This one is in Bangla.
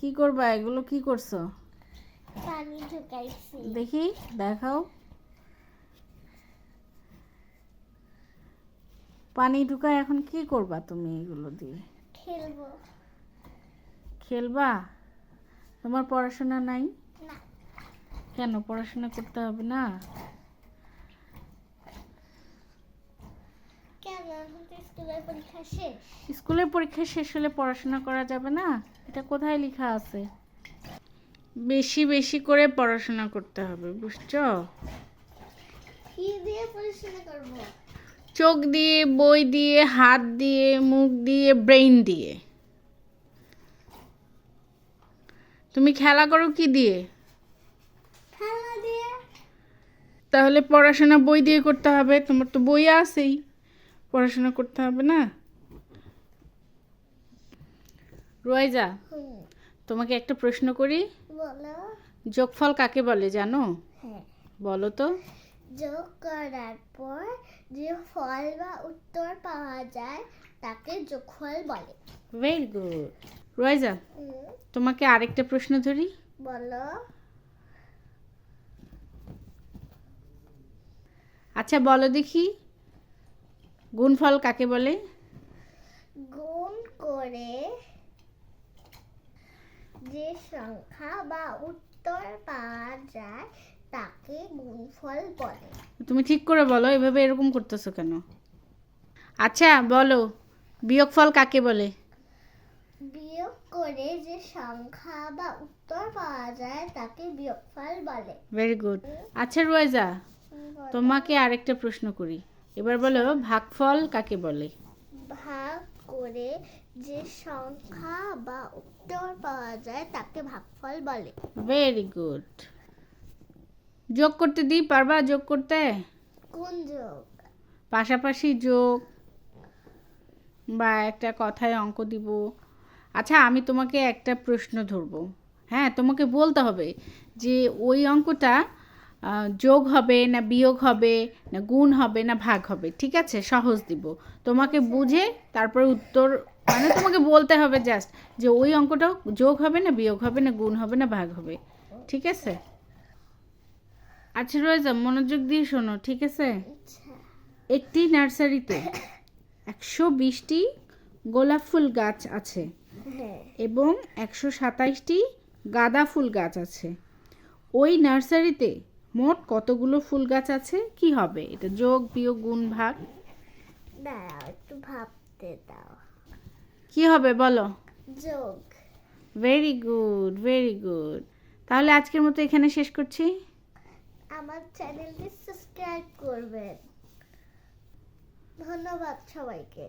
কি করবা? এগুলো কি করছো? পানি ঢুকাইছি। দেখি, দেখাও। পানি ঢুকায় এখন কি করবা তুমি এগুলো দিয়ে? খেলবো। খেলবা? তোমার পড়াশোনা নাই? না। কেন পড়াশোনা করতে হবে না? কেন? এখন তো স্কুলের পরীক্ষা শেষ। স্কুলের পরীক্ষা শেষ হলে পড়াশোনা করা যাবে না? এটা কোথায় লেখা আছে? বেশি বেশি করে পড়াশোনা করতে হবে, বুঝছো? কি দিয়ে পড়াশোনা করব? চোখ দিয়ে, বই দিয়ে, হাত দিয়ে, মুখ দিয়ে, ব্রেইন দিয়ে। তুমি খেলা করো কি দিয়ে? খেলা দিয়ে। তাহলে পড়াশোনা বই দিয়ে করতে হবে, তোমার তো বই আছেই, পড়াশোনা করতে হবে না? রোয়াইজা, তোমাকে একটা প্রশ্ন করি। বলো। যোগফল কাকে বলে জানো? হ্যাঁ। বলো তো। যোগ করার পর যে ফল বা উত্তর পাওয়া যায় তাকে যোগফল বলে। Very good. রোয়াইজা, তোমাকে আরেকটা প্রশ্ন ধরি। বলো। আচ্ছা বলো দেখি, গুণফল কাকে বলে? গুণ করে যে সংখ্যা বা উত্তর পাওয়া যায় তাকে গুণফল বলে। তুমি ঠিক করে বলো, এভাবে এরকম করতেছো কেন? আচ্ছা বলো, বিয়োগফল কাকে বলে? বিয়োগ করে যে সংখ্যা বা উত্তর পাওয়া যায় তাকে বিয়োগফল বলে। Very good. আচ্ছা রোয়াইজা, তোমাকে আরেকটা প্রশ্ন করি। এবার বলো, ভাগফল কাকে বলে? ভাগ করে যে সংখ্যা বা উত্তর পাওয়া যায় তাকে ভাগফল বলে। Very good. যোগ করতে দিই, পারবা যোগ করতে? কোন যোগ? পাশাপাশি যোগ বা একটা কথায় অঙ্ক দিব। আচ্ছা আমি তোমাকে একটা প্রশ্ন ধরবো, হ্যাঁ তোমাকে বলতে হবে যে ওই অঙ্কটা যোগ হবে না বিয়োগ হবে না গুণ হবে না ভাগ হবে, ঠিক আছে? সহজ দিব, তোমাকে বুঝে তারপরে উত্তর, মানে তোমাকে বলতে হবে জাস্ট যে ওই অঙ্কটা যোগ হবে না বিয়োগ হবে না গুণ হবে না ভাগ হবে, ঠিক আছে? আচ্ছা রয়েছে, মনোযোগ দিয়ে শোনো, ঠিক আছে? একটি নার্সারিতে 120টি গোলাপ ফুল গাছ আছে এবং 127টি গাঁদা ফুল গাছ আছে। ওই নার্সারিতে মোট কতগুলো ফুল গাছ আছে? কি হবে এটা? যোগ বিয়োগ গুণ ভাগ? দাঁড়াও একটু ভাবতে দাও। কি হবে বলো? যোগ। Very good, very good. তাহলে আজকের মতো এখানে শেষ করছি। আমার চ্যানেলটি সাবস্ক্রাইব করবেন। ধন্যবাদ সবাইকে।